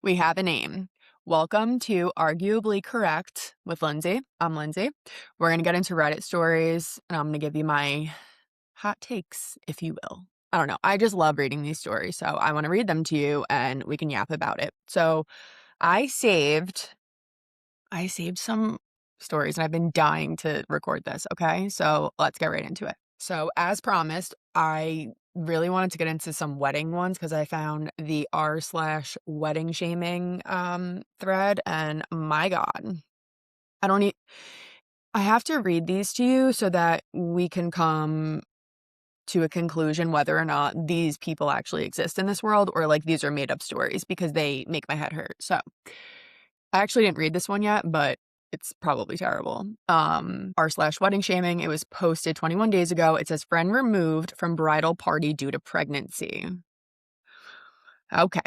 We have a name. Welcome to Arguably Correct with Lyndsey. I'm Lyndsey. We're going to get into Reddit stories, and I'm going to give you my hot takes, if you will. I don't know. I just love reading these stories, so I want to read them to you, and we can yap about it. So I saved some stories, and I've been dying to record this, okay? So let's get right into it. So as promised, I really wanted to get into some wedding ones because I found the r/wedding shaming thread, and my God, I don't need I have to read these to you so that we can come to a conclusion whether or not these people actually exist in this world or like these are made up stories because they make my head hurt. So I actually didn't read this one yet, but it's probably terrible. r/wedding shaming. It was posted 21 days ago. It says friend removed from bridal party due to pregnancy. Okay.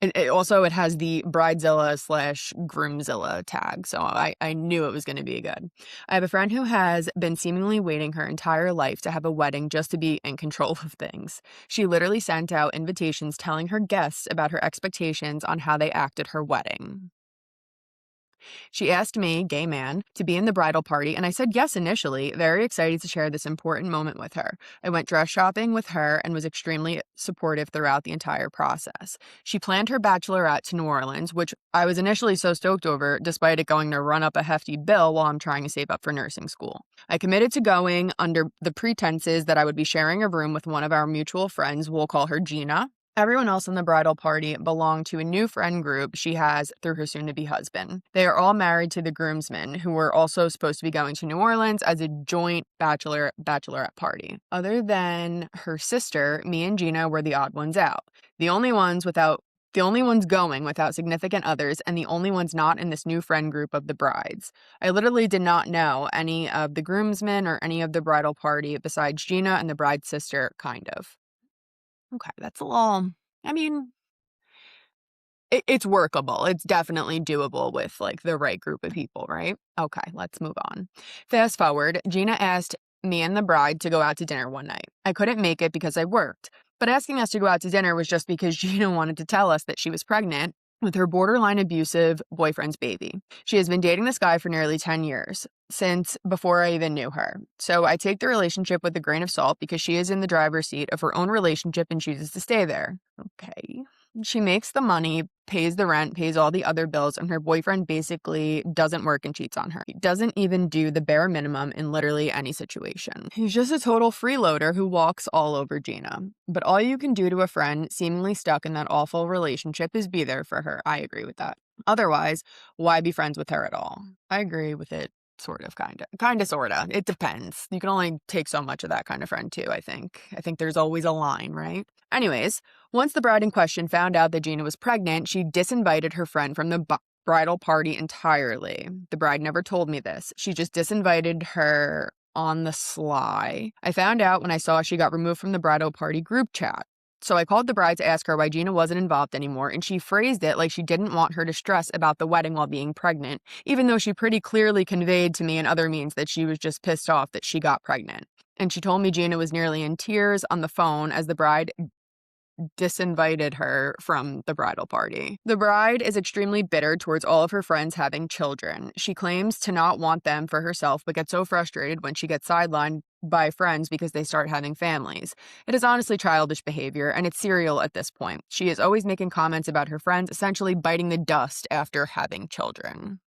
It has the bridezilla/groomzilla tag, so I knew it was going to be good. I have a friend who has been seemingly waiting her entire life to have a wedding just to be in control of things. She literally sent out invitations telling her guests about her expectations on how they act at her wedding. She asked me, gay man, to be in the bridal party, and I said yes initially, very excited to share this important moment with her. I went dress shopping with her and was extremely supportive throughout the entire process. She planned her bachelorette to New Orleans, which I was initially so stoked over, despite it going to run up a hefty bill while I'm trying to save up for nursing school. I committed to going under the pretenses that I would be sharing a room with one of our mutual friends, we'll call her Gina. Everyone else in the bridal party belonged to a new friend group she has through her soon-to-be husband. They are all married to the groomsmen, who were also supposed to be going to New Orleans as a joint bachelorette party. Other than her sister, me and Gina were the odd ones out. The only ones going without significant others, and the only ones not in this new friend group of the brides. I literally did not know any of the groomsmen or any of the bridal party besides Gina and the bride's sister, kind of. Okay, that's a little, I mean, it's workable. It's definitely doable with like the right group of people, right? Okay, let's move on. Fast forward, Gina asked me and the bride to go out to dinner one night. I couldn't make it because I worked, but asking us to go out to dinner was just because Gina wanted to tell us that she was pregnant with her borderline abusive boyfriend's baby. She has been dating this guy for nearly 10 years, since before I even knew her. So I take the relationship with a grain of salt because she is in the driver's seat of her own relationship and chooses to stay there. Okay. She makes the money, pays the rent, pays all the other bills, and her boyfriend basically doesn't work and cheats on her. He doesn't even do the bare minimum in literally any situation. He's just a total freeloader who walks all over Gina. But all you can do to a friend seemingly stuck in that awful relationship is be there for her. I agree with that. Otherwise, why be friends with her at all? I agree with it. Sort of, sort of. It depends. You can only take so much of that kind of friend too, I think. I think there's always a line, right? Anyways, once the bride in question found out that Gina was pregnant, she disinvited her friend from the bridal party entirely. The bride never told me this. She just disinvited her on the sly. I found out when I saw she got removed from the bridal party group chat. So I called the bride to ask her why Gina wasn't involved anymore, and she phrased it like she didn't want her to stress about the wedding while being pregnant, even though she pretty clearly conveyed to me in other means that she was just pissed off that she got pregnant. And she told me Gina was nearly in tears on the phone as the bride disinvited her from the bridal party. The bride is extremely bitter towards all of her friends having children. She claims to not want them for herself, but gets so frustrated when she gets sidelined by friends because they start having families. It is honestly childish behavior, and it's serial at this point. She is always making comments about her friends, essentially biting the dust after having children.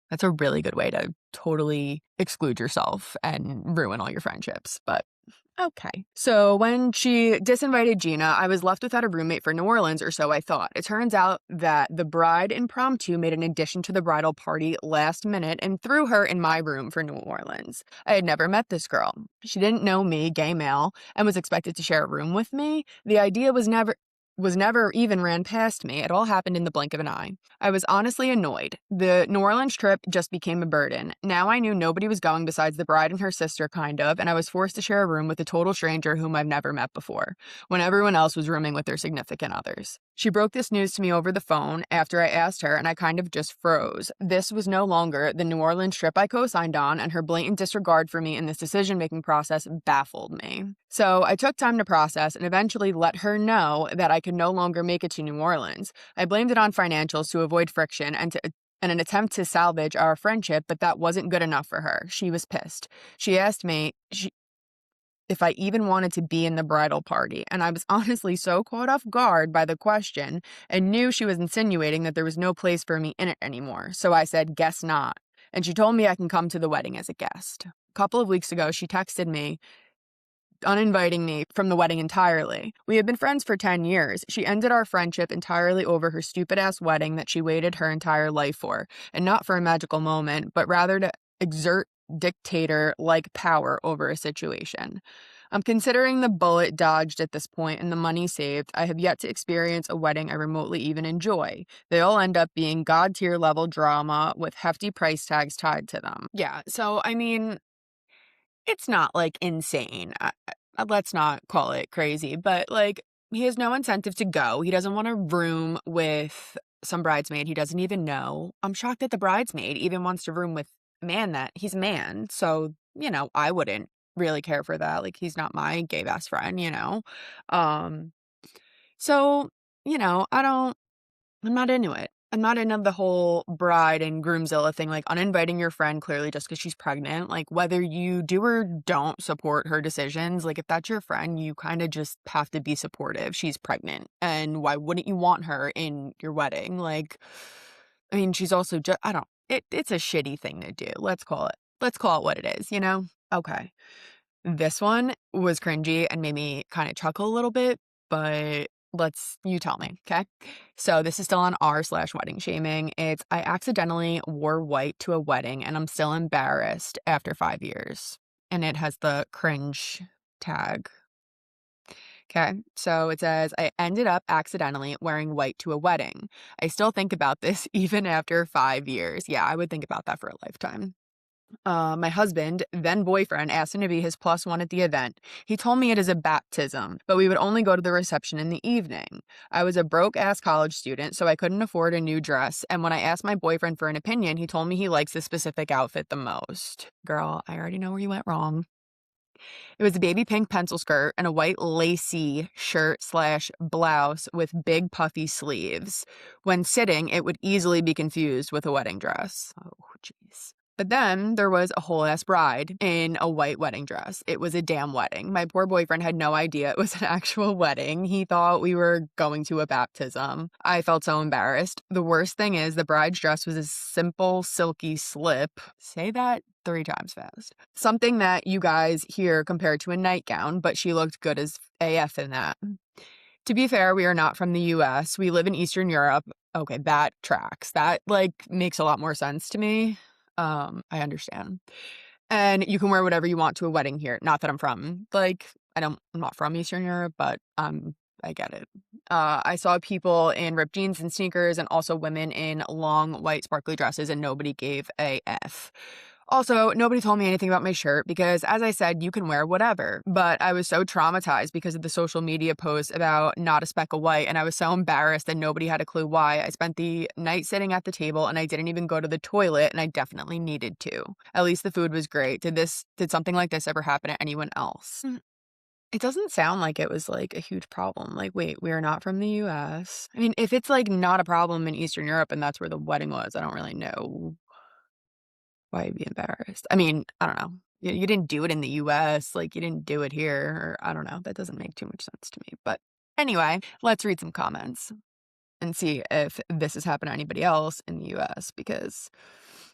That's a really good way to totally exclude yourself and ruin all your friendships, but okay. So when she disinvited Gina, I was left without a roommate for New Orleans, or so I thought. It turns out that the bride impromptu made an addition to the bridal party last minute and threw her in my room for New Orleans. I had never met this girl. She didn't know me, gay male, and was expected to share a room with me. The idea was never even ran past me. It all happened in the blink of an eye. I was honestly annoyed. The New Orleans trip just became a burden. Now I knew nobody was going besides the bride and her sister, kind of, and I was forced to share a room with a total stranger whom I've never met before, when everyone else was rooming with their significant others. She broke this news to me over the phone after I asked her, and I kind of just froze. This was no longer the New Orleans trip I co-signed on, and her blatant disregard for me in this decision-making process baffled me. So I took time to process and eventually let her know that I could no longer make it to New Orleans. I blamed it on financials to avoid friction and an attempt to salvage our friendship, but that wasn't good enough for her. She was pissed. She asked me if I even wanted to be in the bridal party, and I was honestly so caught off guard by the question and knew she was insinuating that there was no place for me in it anymore. So I said, guess not. And she told me I can come to the wedding as a guest. A couple of weeks ago, she texted me, uninviting me from the wedding entirely. We had been friends for 10 years. She ended our friendship entirely over her stupid-ass wedding that she waited her entire life for, and not for a magical moment, but rather to exert dictator-like power over a situation. I'm considering the bullet dodged at this point and the money saved. I have yet to experience a wedding I remotely even enjoy. They all end up being god-tier level drama with hefty price tags tied to them. Yeah, so I mean, it's not like insane. Let's not call it crazy, but like he has no incentive to go. He doesn't want a room with some bridesmaid he doesn't even know. I'm shocked that the bridesmaid even wants to room with a man that he's a man. So, I wouldn't really care for that. Like he's not my gay best friend, Um, so, I'm not into it. I'm not into the whole bride and groomzilla thing, like uninviting your friend clearly just because she's pregnant. Like whether you do or don't support her decisions, like if that's your friend, you kind of just have to be supportive. She's pregnant. And why wouldn't you want her in your wedding? Like, I mean, she's also just, it's a shitty thing to do. Let's call it what it is, Okay. This one was cringy and made me kind of chuckle a little bit, but you tell me, okay? So this is still on r/wedding shaming. It's, I accidentally wore white to a wedding and I'm still embarrassed after 5 years. And it has the cringe tag. Okay, so it says, I ended up accidentally wearing white to a wedding. I still think about this even after 5 years. Yeah, I would think about that for a lifetime. My husband, then boyfriend, asked him to be his plus one at the event. He told me it is a baptism, but we would only go to the reception in the evening. I was a broke-ass college student, so I couldn't afford a new dress, and when I asked my boyfriend for an opinion, he told me he likes this specific outfit the most. Girl, I already know where you went wrong. It was a baby pink pencil skirt and a white lacy shirt/blouse with big puffy sleeves. When sitting, it would easily be confused with a wedding dress. Oh, jeez. But then there was a whole ass bride in a white wedding dress. It was a damn wedding. My poor boyfriend had no idea it was an actual wedding. He thought we were going to a baptism. I felt so embarrassed. The worst thing is the bride's dress was a simple silky slip. Say that 3 times fast. Something that you guys hear compared to a nightgown, but she looked good as AF in that. To be fair, we are not from the US. We live in Eastern Europe. Okay, that tracks. That makes a lot more sense to me. I understand. And you can wear whatever you want to a wedding here. Not that I'm not from Eastern Europe, but I get it. I saw people in ripped jeans and sneakers and also women in long white sparkly dresses and nobody gave a F. Also, nobody told me anything about my shirt because, as I said, you can wear whatever. But I was so traumatized because of the social media posts about not a speck of white, and I was so embarrassed that nobody had a clue why. I spent the night sitting at the table, and I didn't even go to the toilet, and I definitely needed to. At least the food was great. Did something like this ever happen to anyone else? It doesn't sound like it was a huge problem. Wait, we are not from the US. I mean, if it's not a problem in Eastern Europe and that's where the wedding was, I don't really know why you'd be embarrassed. I mean, I don't know. You didn't do it in the US, you didn't do it here, or I don't know. That doesn't make too much sense to me. But anyway, let's read some comments and see if this has happened to anybody else in the US because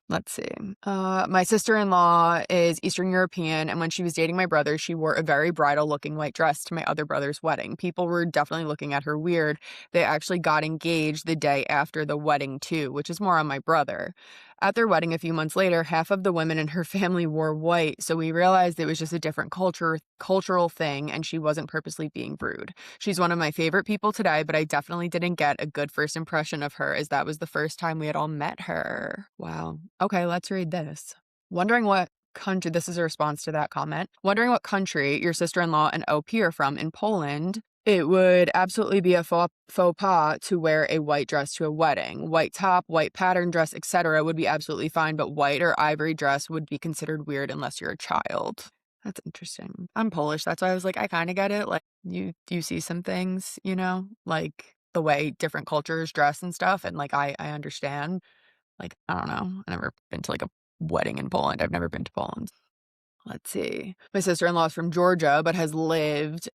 let's see. My sister-in-law is Eastern European, and when she was dating my brother, she wore a very bridal-looking white dress to my other brother's wedding. People were definitely looking at her weird. They actually got engaged the day after the wedding, too, which is more on my brother. At their wedding a few months later, half of the women in her family wore white, so we realized it was just a different cultural thing, and she wasn't purposely being rude. She's one of my favorite people today, but I definitely didn't get a good first impression of her, as that was the first time we had all met her. Wow. Okay, let's read this. Wondering what country, this is a response to that comment. Wondering what country your sister-in-law and OP are from in Poland. It would absolutely be a faux pas to wear a white dress to a wedding. White top, white pattern dress, etc. would be absolutely fine, but white or ivory dress would be considered weird unless you're a child. That's interesting. I'm Polish. That's why I was like, I kind of get it. Like you see some things, like the way different cultures dress and stuff, and like I understand. Like, I don't know. I've never been to like a wedding in Poland. I've never been to Poland. Let's see. My sister-in-law is from Georgia, but has lived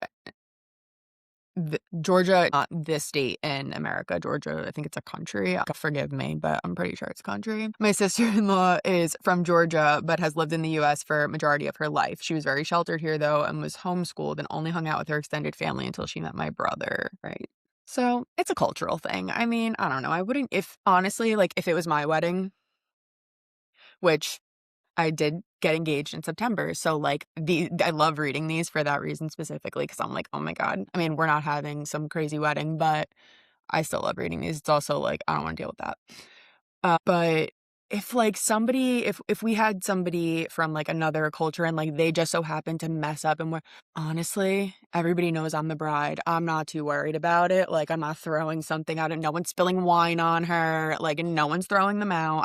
Georgia, not this state in America. Georgia, I think it's a country. Forgive me, but I'm pretty sure it's a country. My sister-in-law is from Georgia, but has lived in the US for a majority of her life. She was very sheltered here, though, and was homeschooled and only hung out with her extended family until she met my brother, right? So it's a cultural thing. I mean, I don't know. I wouldn't, if honestly, like if it was my wedding, which I did get engaged in September. So like I love reading these for that reason specifically, because I'm like, oh my God. I mean, we're not having some crazy wedding, but I still love reading these. It's also like, I don't want to deal with that. But if like somebody, if we had somebody from like another culture and like they just so happen to mess up and we're honestly, everybody knows I'm the bride. I'm not too worried about it. Like I'm not throwing something out and no one's spilling wine on her. Like and no one's throwing them out.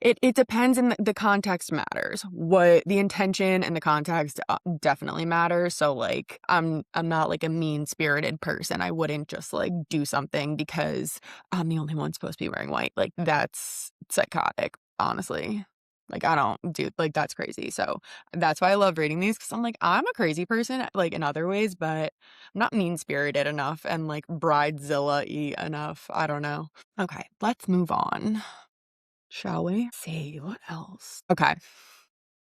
It depends and the context matters. What the intention and the context definitely matters. So like I'm not like a mean-spirited person. I wouldn't just like do something because I'm the only one supposed to be wearing white. Like, that's psychotic, honestly. Like, I don't do, like, that's crazy. So, that's why I love reading these because I'm like, I'm a crazy person, like, in other ways, but I'm not mean spirited enough and, like, bridezilla y enough. I don't know. Okay, let's move on. Shall we? Let's see, what else? Okay,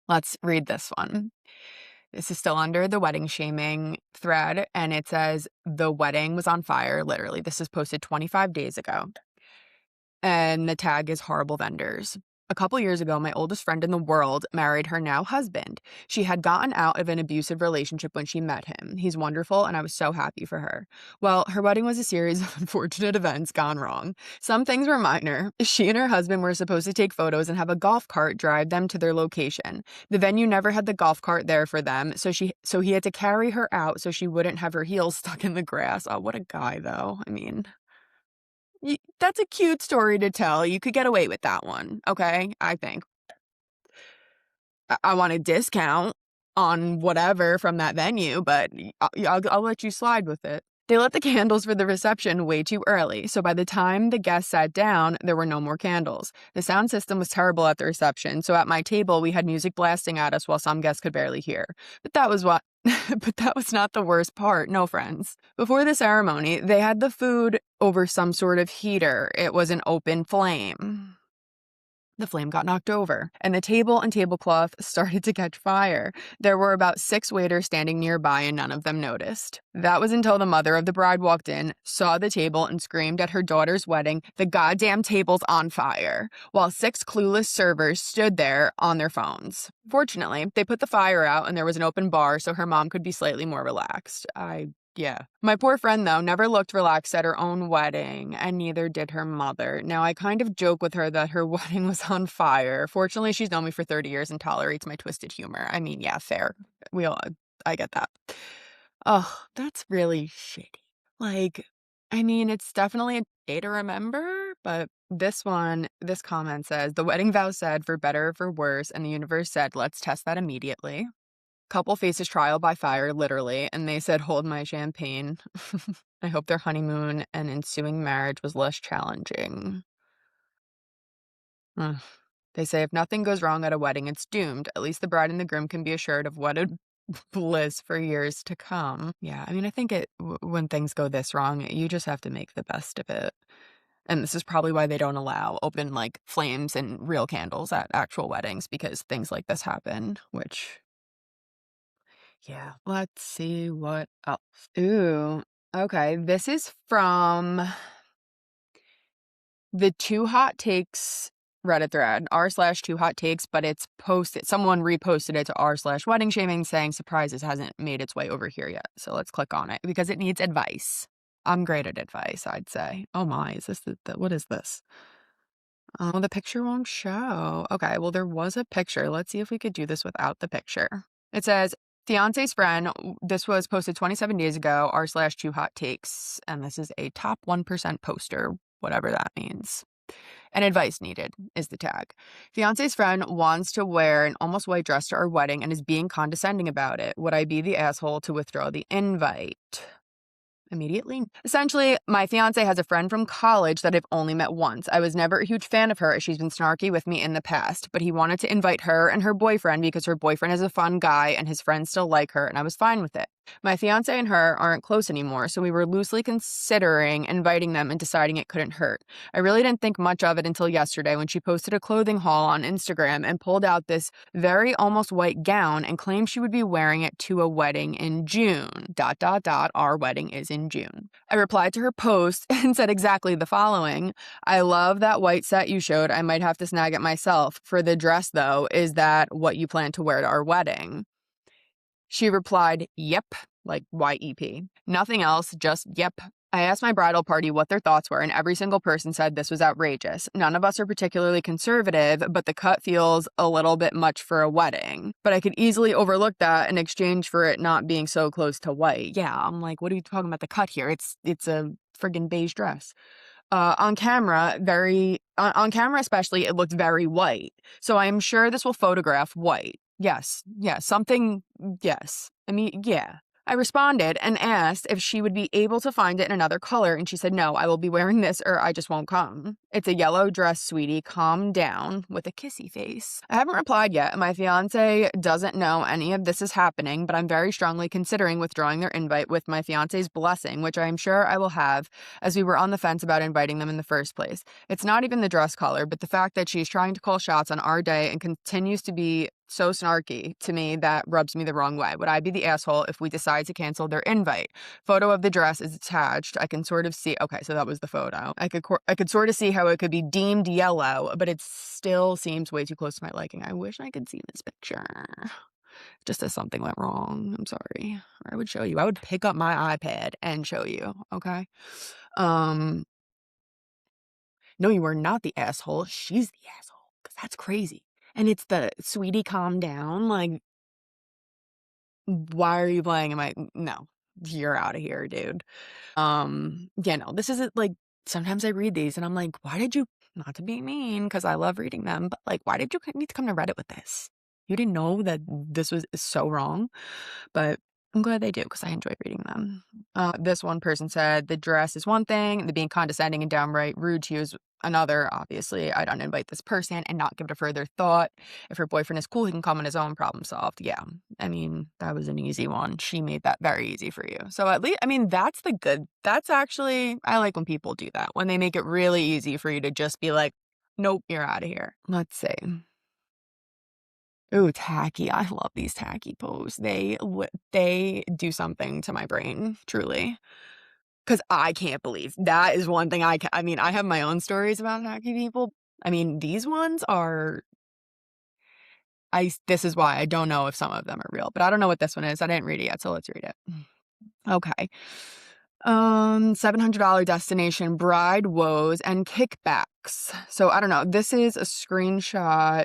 let's read this one. This is still under the wedding shaming thread, and it says, the wedding was on fire. Literally, this is posted 25 days ago. And the tag is horrible vendors. A couple years ago, my oldest friend in the world married her now husband. She had gotten out of an abusive relationship when she met him. He's wonderful, and I was so happy for her. Well, her wedding was a series of unfortunate events gone wrong. Some things were minor. She and her husband were supposed to take photos and have a golf cart drive them to their location. The venue never had the golf cart there for them, so he had to carry her out so she wouldn't have her heels stuck in the grass. Oh, what a guy, though. I mean, that's a cute story to tell. You could get away with that one, okay? I think. I want a discount on whatever from that venue, but I'll let you slide with it. They lit the candles for the reception way too early, so by the time the guests sat down, there were no more candles. The sound system was terrible at the reception, so at my table we had music blasting at us while some guests could barely hear. But that was but that was not the worst part, no friends. Before the ceremony, they had the food over some sort of heater. It was an open flame. The flame got knocked over, and the table and tablecloth started to catch fire. There were about 6 waiters standing nearby, and none of them noticed. That was until the mother of the bride walked in, saw the table, and screamed at her daughter's wedding, "The goddamn table's on fire," while 6 clueless servers stood there on their phones. Fortunately, they put the fire out, and there was an open bar, so her mom could be slightly more relaxed. Yeah. My poor friend, though, never looked relaxed at her own wedding, and neither did her mother. Now, I kind of joke with her that her wedding was on fire. Fortunately, she's known me for 30 years and tolerates my twisted humor. I mean, yeah, fair. I get that. Oh, that's really shitty. Like, I mean, it's definitely a day to remember, but this comment says, the wedding vow said, for better or for worse, and the universe said, let's test that immediately. Couple faces trial by fire, literally, and they said, hold my champagne. I hope their honeymoon and ensuing marriage was less challenging. Ugh. They say if nothing goes wrong at a wedding, it's doomed. At least the bride and the groom can be assured of wedded bliss for years to come. Yeah, I mean, I think when things go this wrong, you just have to make the best of it. And this is probably why they don't allow open, like, flames and real candles at actual weddings, because things like this happen, which... Yeah, let's see what else. Ooh, okay. This is from the Two Hot Takes Reddit thread, r/Two Hot Takes, but it's posted. Someone reposted it to r/wedding shaming saying surprises hasn't made its way over here yet. So let's click on it because it needs advice. I'm great at advice, I'd say. Oh my, is this what is this? Oh, the picture won't show. Okay, well, there was a picture. Let's see if we could do this without the picture. It says, Fiance's friend, this was posted 27 days ago, r/2 hot takes, and this is a top 1% poster, whatever that means. And advice needed is the tag. Fiance's friend wants to wear an almost white dress to our wedding and is being condescending about it. Would I be the asshole to withdraw the invite? Immediately. Essentially, my fiance has a friend from college that I've only met once. I was never a huge fan of her as she's been snarky with me in the past, but he wanted to invite her and her boyfriend because her boyfriend is a fun guy and his friends still like her, and I was fine with it. My fiance and her aren't close anymore, so we were loosely considering inviting them and deciding it couldn't hurt. I really didn't think much of it until yesterday when she posted a clothing haul on Instagram and pulled out this very almost white gown and claimed she would be wearing it to a wedding in June. ... Our wedding is in June. I replied to her post and said exactly the following. I love that white set you showed. I might have to snag it myself. For the dress, though, is that what you plan to wear to our wedding? She replied, yep, like YEP. Nothing else, just yep. I asked my bridal party what their thoughts were, and every single person said this was outrageous. None of us are particularly conservative, but the cut feels a little bit much for a wedding. But I could easily overlook that in exchange for it not being so close to white. Yeah, I'm like, what are you talking about the cut here? It's a friggin' beige dress. On camera, on camera especially, it looked very white. So I am sure this will photograph white. Yes, something, yes. I mean, yeah. I responded and asked if she would be able to find it in another color, and she said, no, I will be wearing this or I just won't come. It's a yellow dress, sweetie. Calm down, with a kissy face. I haven't replied yet, and my fiance doesn't know any of this is happening, but I'm very strongly considering withdrawing their invite with my fiance's blessing, which I am sure I will have, as we were on the fence about inviting them in the first place. It's not even the dress color, but the fact that she's trying to call shots on our day and continues to be so snarky to me that rubs me the wrong way. Would I be the asshole if we decide to cancel their invite? Photo of the dress is attached. I can sort of see, okay, so that was the photo. I could sort of see how it could be deemed yellow, but it still seems way too close to my liking. I wish I could see this picture. Just as something went wrong. I'm sorry. Or I would show you. I would pick up my iPad and show you, okay? No, you are not the asshole. She's the asshole, because that's crazy. And it's the sweetie, calm down. Like, why are you playing? No, you're out of here, dude. Yeah, no, this isn't like, sometimes I read these and I'm like, why did you, not to be mean, because I love reading them, but like, why did you need to come to Reddit with this? You didn't know that this was so wrong, but I'm glad they do because I enjoy reading them. This one person said the dress is one thing, the being condescending and downright rude to you is another. Obviously, I'd uninvite this person and not give it a further thought. If her boyfriend is cool, he can come on his own, problem solved. Yeah, I mean, that was an easy one. She made that very easy for you. So at least, I mean, that's the good. That's actually, I like when people do that, when they make it really easy for you to just be like, nope, you're out of here. Let's see. Ooh, tacky. I love these tacky posts. They do something to my brain, truly. Because I can't believe that is one thing I mean, I have my own stories about tacky people. I mean, these ones are, this is why I don't know if some of them are real, but I don't know what this one is. I didn't read it yet, so let's read it. Okay. $700 destination, bride woes and kickbacks. So I don't know. This is a screenshot.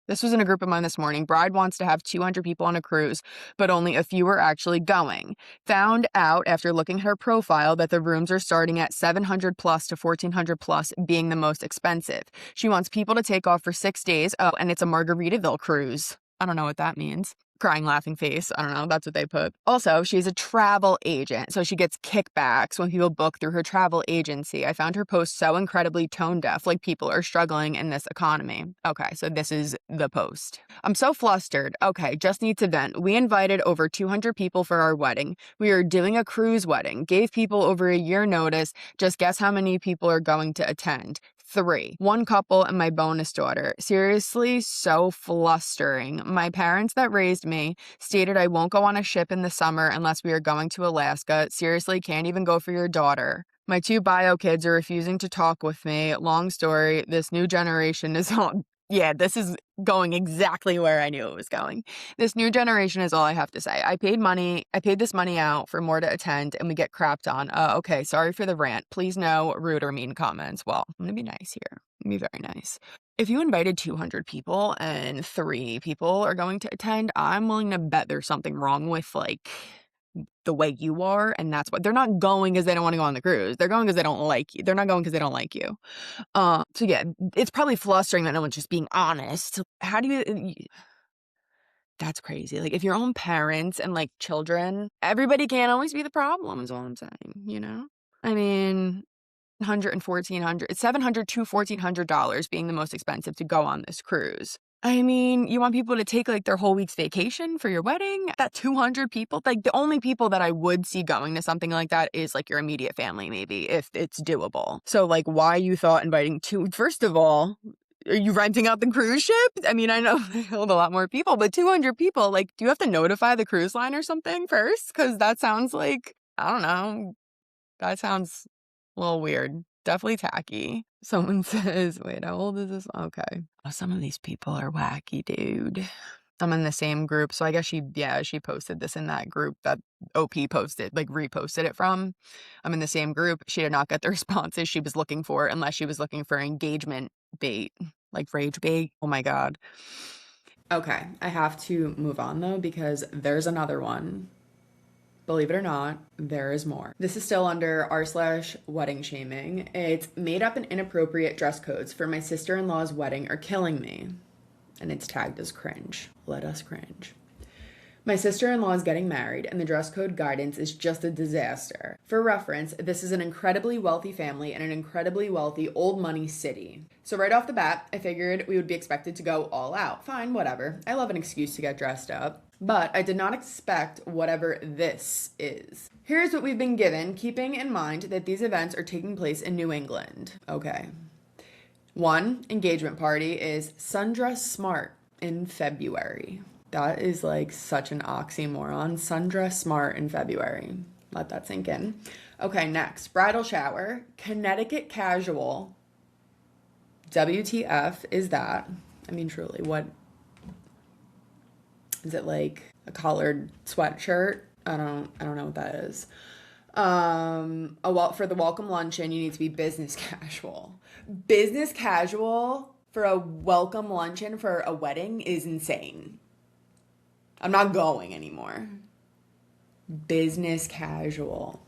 This was in a group of mine this morning. Bride wants to have 200 people on a cruise, but only a few are actually going. Found out after looking at her profile that the rooms are starting at 700 plus to 1400 plus, being the most expensive. She wants people to take off for 6 days. Oh, and it's a Margaritaville cruise. I don't know what that means. Crying, laughing face. I don't know. That's what they put. Also, she's a travel agent, so she gets kickbacks when people book through her travel agency. I found her post so incredibly tone deaf, like people are struggling in this economy. Okay, so this is the post. I'm so flustered. Okay, just need to vent. We invited over 200 people for our wedding. We are doing a cruise wedding. Gave people over a year notice. Just guess how many people are going to attend. 3. One couple and my bonus daughter. Seriously, so flustering. My parents that raised me stated I won't go on a ship in the summer unless we are going to Alaska. Seriously, can't even go for your daughter. My 2 bio kids are refusing to talk with me. Long story, this new generation is all... Yeah, this is going exactly where I knew it was going. This new generation is all I have to say. I paid this money out for more to attend, and we get crapped on. Okay, sorry for the rant. Please no rude or mean comments. Well, I'm gonna be nice here. I'm gonna be very nice. If you invited 200 people and 3 people are going to attend, I'm willing to bet there's something wrong with, like, the way you are, and that's why they're not going because they don't wanna go on the cruise. They're going because they don't like you. They're not going because they don't like you. So yeah, it's probably flustering that no one's just being honest. How do you that's crazy. Like, if your own parents and, like, children, everybody can't always be the problem is all I'm saying, you know? I mean, 100 and $1,400 $700 to $1,400 being the most expensive to go on this cruise. I mean, you want people to take, like, their whole week's vacation for your wedding? That 200 people? Like, the only people that I would see going to something like that is, like, your immediate family maybe, if it's doable. So, like, why you thought inviting first of all, are you renting out the cruise ship? I mean, I know they hold a lot more people, but 200 people, like, do you have to notify the cruise line or something first? Because that sounds like, I don't know, that sounds a little weird. Definitely tacky. Someone says, wait, how old is this? Okay. Oh, some of these people are wacky, dude. I'm in the same group. So I guess she posted this in that group that OP posted, like reposted it from. I'm in the same group. She did not get the responses she was looking for unless she was looking for engagement bait, like rage bait. Oh my God. Okay. I have to move on though, because there's another one. Believe it or not, there is more. This is still under r/wedding shaming. It's made up and inappropriate dress codes for my sister-in-law's wedding are killing me. And it's tagged as cringe. Let us cringe. My sister-in-law is getting married, and the dress code guidance is just a disaster. For reference, this is an incredibly wealthy family in an incredibly wealthy old money city. So right off the bat, I figured we would be expected to go all out. Fine, whatever. I love an excuse to get dressed up. But I did not expect whatever this is. Here's what we've been given, keeping in mind that these events are taking place in New England. Okay. One engagement party is Sundress Smart in February. That is like such an oxymoron. Sundress Smart in February. Let that sink in. Okay, next. Bridal shower, Connecticut casual. WTF is that? I mean, truly, what? Is it like a collared sweatshirt? I don't know what that is. For the welcome luncheon, you need to be business casual. Business casual for a welcome luncheon for a wedding is insane. I'm not going anymore. Business casual.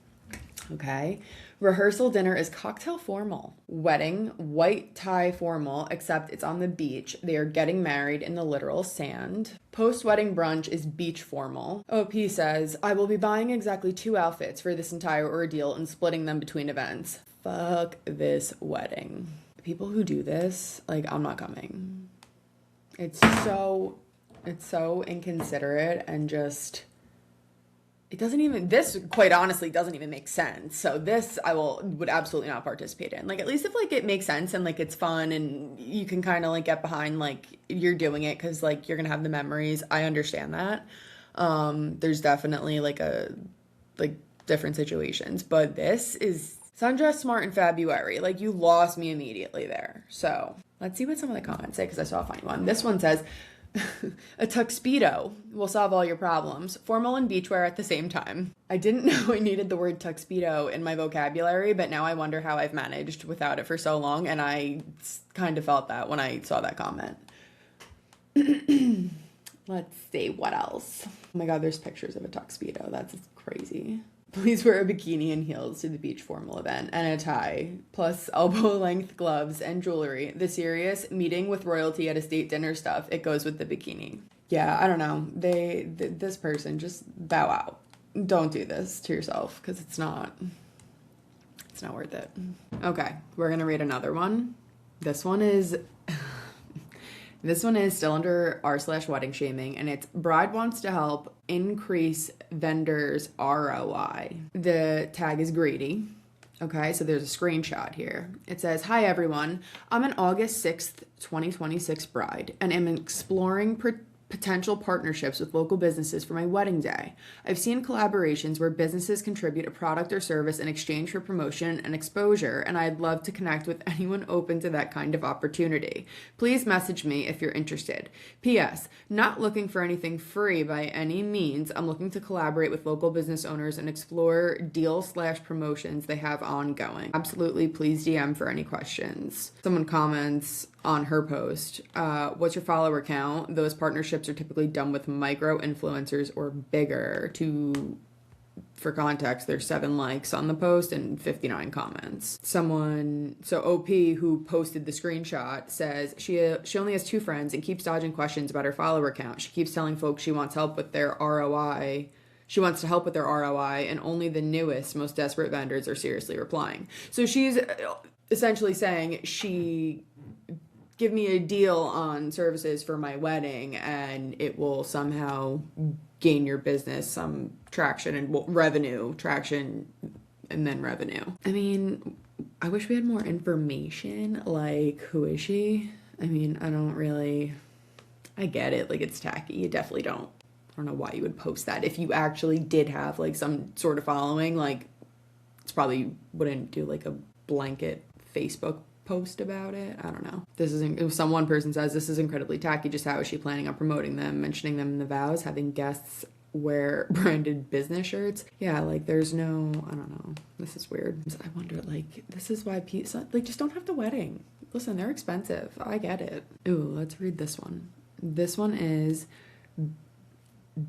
Okay. Rehearsal dinner is cocktail formal. Wedding, white tie formal, except it's on the beach. They are getting married in the literal sand. Post-wedding brunch is beach formal. OP says, I will be buying exactly 2 outfits for this entire ordeal and splitting them between events. Fuck this wedding. People who do this, like, I'm not coming. It's so inconsiderate and just... this quite honestly doesn't even make sense. So this would absolutely not participate in. Like, at least if like it makes sense and like it's fun and you can kind of like get behind like you're doing it because like you're gonna have the memories. I understand that. There's definitely like different situations, but this is Sundress Smart in February. Like, you lost me immediately there. So let's see what some of the comments say, because I saw a funny one. This one says, a tuxedo will solve all your problems. Formal and beachwear at the same time. I didn't know I needed the word tuxedo in my vocabulary, but now I wonder how I've managed without it for so long, and I kind of felt that when I saw that comment. Let's see, what else? Oh my God, there's pictures of a tuxedo. That's crazy. Please wear a bikini and heels to the beach formal event and a tie, plus elbow-length gloves and jewelry. The serious meeting with royalty at a state dinner stuff, it goes with the bikini. Yeah, I don't know. This person, just bow out. Don't do this to yourself, because it's not worth it. Okay, we're gonna read another one. This one is still under r/wedding shaming, and it's bride wants to help increase vendors' ROI. The tag is greedy. Okay, so there's a screenshot here. It says, hi everyone, I'm an August 6th, 2026 bride, and am exploring potential partnerships with local businesses for my wedding day. I've seen collaborations where businesses contribute a product or service in exchange for promotion and exposure, and I'd love to connect with anyone open to that kind of opportunity. Please message me if you're interested. P.S. Not looking for anything free by any means. I'm looking to collaborate with local business owners and explore deal/promotions they have ongoing. Absolutely, please DM for any questions. Someone comments, on her post. What's your follower count? Those partnerships are typically done with micro influencers or bigger. For context, there's 7 likes on the post and 59 comments. So OP, who posted the screenshot, says she only has 2 friends and keeps dodging questions about her follower count. She keeps telling folks she wants help with their ROI. She wants to help with their ROI, and only the newest, most desperate vendors are seriously replying. So she's essentially saying, give me a deal on services for my wedding and it will somehow gain your business some traction and traction and then revenue. I mean, I wish we had more information. Like, who is she? I mean, I get it. Like, it's tacky. You definitely don't. I don't know why you would post that. If you actually did have like some sort of following, like, it's probably wouldn't do like a blanket Facebook post about it. I don't know. One person says this is incredibly tacky. Just how is she planning on promoting them, mentioning them in the vows, having guests wear branded business shirts? Yeah, like there's no, I don't know. This is weird. I wonder, like, this is why people like just don't have the wedding. Listen, they're expensive. I get it. Ooh, let's read this one. This one is,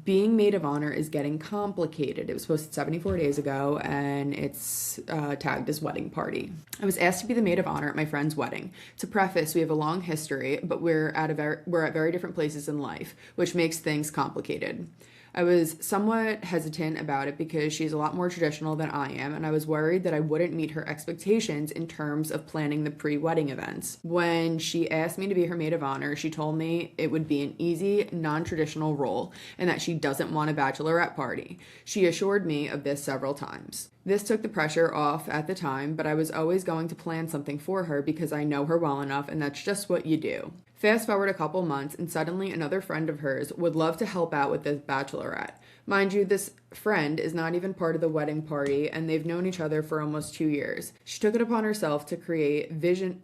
being maid of honor is getting complicated. It was posted 74 days ago and it's tagged as wedding party. I was asked to be the maid of honor at my friend's wedding. To preface, we have a long history, but we're at very different places in life, which makes things complicated. I was somewhat hesitant about it because she's a lot more traditional than I am, and I was worried that I wouldn't meet her expectations in terms of planning the pre-wedding events. When she asked me to be her maid of honor, she told me it would be an easy, non-traditional role and that she doesn't want a bachelorette party. She assured me of this several times. This took the pressure off at the time, but I was always going to plan something for her because I know her well enough, and that's just what you do. Fast forward a couple months, and suddenly another friend of hers would love to help out with this bachelorette. Mind you, this friend is not even part of the wedding party, and they've known each other for almost 2 years. She took it upon herself to create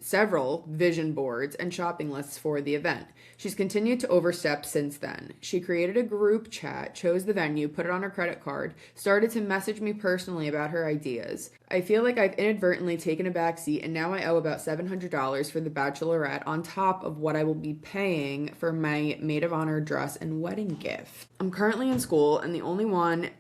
several vision boards and shopping lists for the event. She's continued to overstep since then. She created a group chat, chose the venue, put it on her credit card, started to message me personally about her ideas. I feel like I've inadvertently taken a backseat, and now I owe about $700 for the bachelorette on top of what I will be paying for my maid of honor dress and wedding gift. I'm currently in school and the only one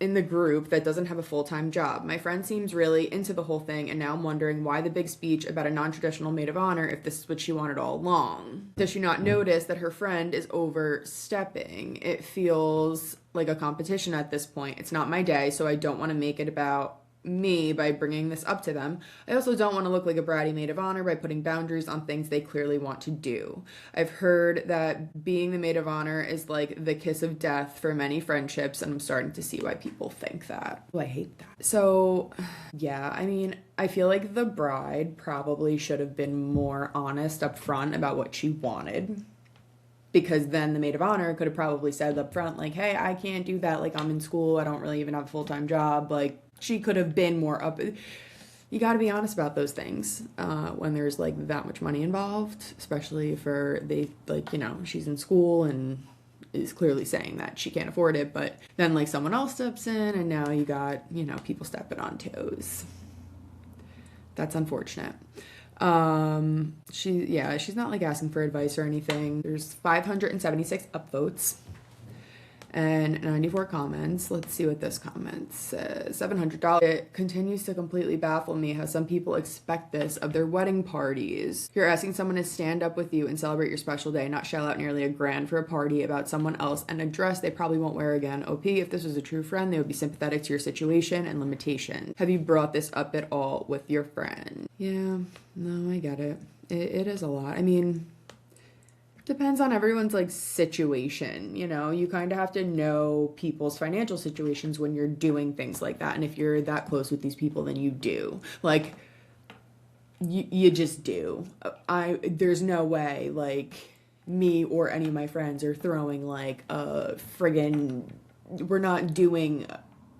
in the group that doesn't have a full-time job. My friend seems really into the whole thing, and now I'm wondering why the big speech about a non-traditional maid of honor if this is what she wanted all along. Does she not notice that her friend is overstepping? It feels like a competition at this point. It's not my day, so I don't want to make it about me by bringing this up to them. I also don't want to look like a bratty maid of honor by putting boundaries on things they clearly want to do. I've heard that being the maid of honor is like the kiss of death for many friendships, and I'm starting to see why people think that. Oh, I hate that. So, yeah, I mean, I feel like the bride probably should have been more honest up front about what she wanted. Because then the maid of honor could have probably said up front, like, hey, I can't do that. Like, I'm in school. I don't really even have a full-time job. Like, she could have been more up. You got to be honest about those things when there's like that much money involved, especially she's in school and is clearly saying that she can't afford it. But then like someone else steps in and now you got, people stepping on toes. That's unfortunate. She's not like asking for advice or anything. There's 576 upvotes and 94 comments. Let's see what this comment says. $700. It continues to completely baffle me how some people expect this of their wedding parties. You're asking someone to stand up with you and celebrate your special day, not shell out nearly $1,000 for a party about someone else and a dress they probably won't wear again. OP, if this was a true friend, they would be sympathetic to your situation and limitations. Have you brought this up at all with your friend? Yeah, no, I get it. It is a lot. I mean, depends on everyone's like situation, you kind of have to know people's financial situations when you're doing things like that. And if you're that close with these people, then you do. Like, you just do. There's no way like me or any of my friends are throwing like a friggin', we're not doing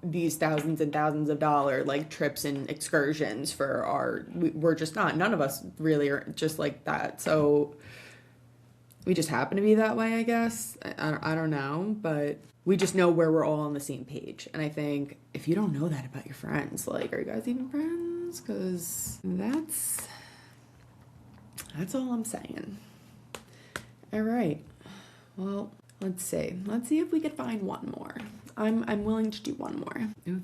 these thousands and thousands of dollar like trips and excursions for we're just not, none of us really are just like that. So we just happen to be that way, I guess. I don't know, but we just know where we're all on the same page. And I think if you don't know that about your friends, like, are you guys even friends? Because That's all I'm saying. All right. Well, let's see. Let's see if we could find one more. I'm willing to do one more. Ooh,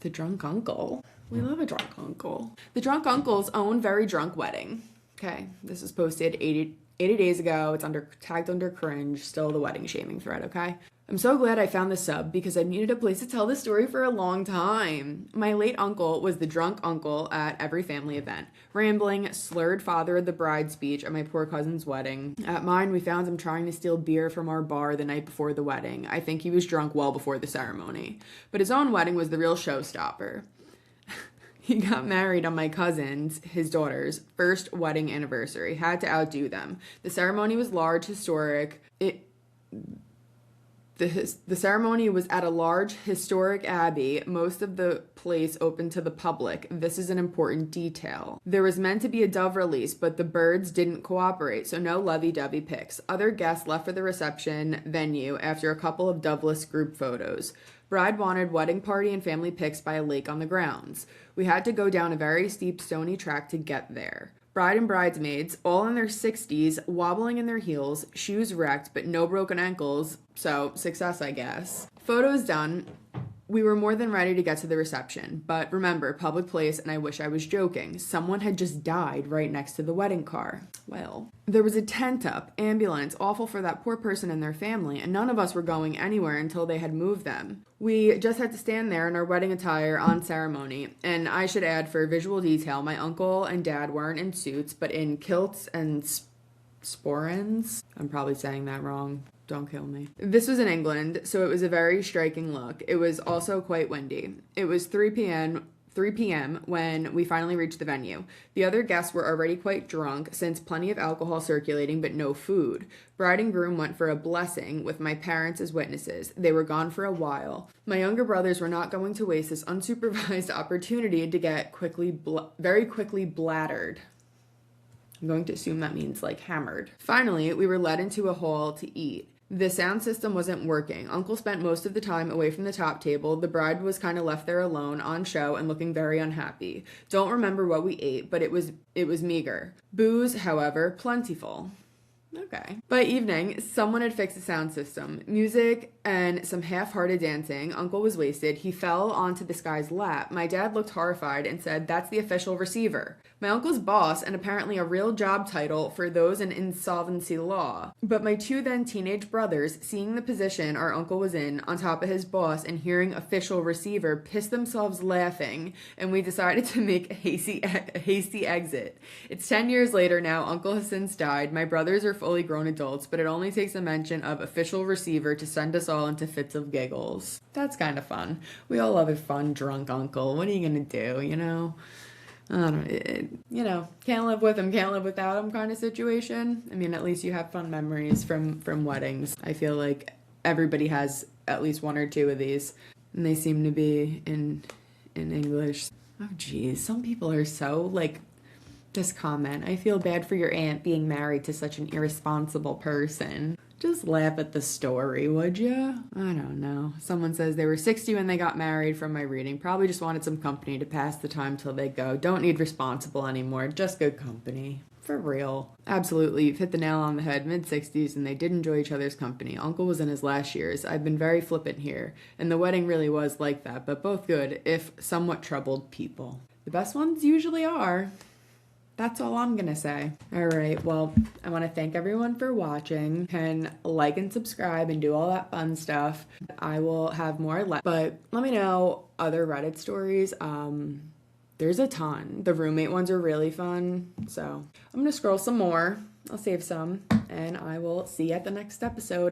the drunk uncle. We love a drunk uncle. The drunk uncle's own very drunk wedding. Okay, this is posted 80 days ago. It's tagged under cringe, still the wedding shaming thread, okay? I'm so glad I found this sub because I needed a place to tell this story for a long time. My late uncle was the drunk uncle at every family event. Rambling, slurred father of the bride speech at my poor cousin's wedding. At mine, we found him trying to steal beer from our bar the night before the wedding. I think he was drunk well before the ceremony. But his own wedding was the real showstopper. He got married on my cousin's, his daughter's, first wedding anniversary. Had to outdo them. The ceremony was large, historic. The ceremony was at a large historic abbey, most of the place open to the public. This is an important detail. There was meant to be a dove release, but the birds didn't cooperate, so no lovey-dovey pics. Other guests left for the reception venue after a couple of doveless group photos. Bride wanted wedding party and family pics by a lake on the grounds. We had to go down a very steep stony track to get there. Bride and bridesmaids, all in their 60s, wobbling in their heels, shoes wrecked, but no broken ankles, so success, I guess. Photos done. We were more than ready to get to the reception, but remember, public place, and I wish I was joking. Someone had just died right next to the wedding car. Well, there was a tent up, ambulance, awful for that poor person and their family, and none of us were going anywhere until they had moved them. We just had to stand there in our wedding attire on ceremony, and I should add for visual detail, my uncle and dad weren't in suits, but in kilts and sporrans. I'm probably saying that wrong. Don't kill me. This was in England, so it was a very striking look. It was also quite windy. It was 3 p.m. when we finally reached the venue. The other guests were already quite drunk, since plenty of alcohol circulating but no food. Bride and groom went for a blessing with my parents as witnesses. They were gone for a while. My younger brothers were not going to waste this unsupervised opportunity to get very quickly bladdered. I'm going to assume that means like hammered. Finally, we were led into a hall to eat. The sound system wasn't working. Uncle spent most of the time away from the top table. The bride was kind of left there alone, on show, and looking very unhappy. Don't remember what we ate, but it was meager. Booze, however, plentiful. Okay. By evening, someone had fixed the sound system. Music and some half-hearted dancing. Uncle was wasted. He fell onto this guy's lap. My dad looked horrified and said, "That's the official receiver." My uncle's boss, and apparently a real job title for those in insolvency law. But my two then teenage brothers, seeing the position our uncle was in, on top of his boss, and hearing official receiver, pissed themselves laughing, and we decided to make a hasty exit. It's 10 years later now. Uncle has since died. My brothers are fully grown adults, but it only takes a mention of official receiver to send us all into fits of giggles. That's kind of fun. We all love a fun drunk uncle. What are you gonna do, you know? I don't know, can't live with him, can't live without him kind of situation. I mean, at least you have fun memories from weddings. I feel like everybody has at least one or two of these, and they seem to be in English. Oh, geez, some people are so, like, this comment, "I feel bad for your aunt being married to such an irresponsible person." Just laugh at the story, would ya? I don't know. Someone says they were 60 when they got married from my reading. Probably just wanted some company to pass the time till they go. Don't need responsible anymore. Just good company. For real. Absolutely. You've hit the nail on the head. Mid-60s, and they did enjoy each other's company. Uncle was in his last years. I've been very flippant here. And the wedding really was like that, but both good, if somewhat troubled people. The best ones usually are. That's all I'm gonna say. All right, well, I want to thank everyone for watching. You can like and subscribe and do all that fun stuff. I will have more but let me know other Reddit stories. There's a ton. The roommate ones are really fun. So I'm gonna scroll some more. I'll save some, and I will see you at the next episode.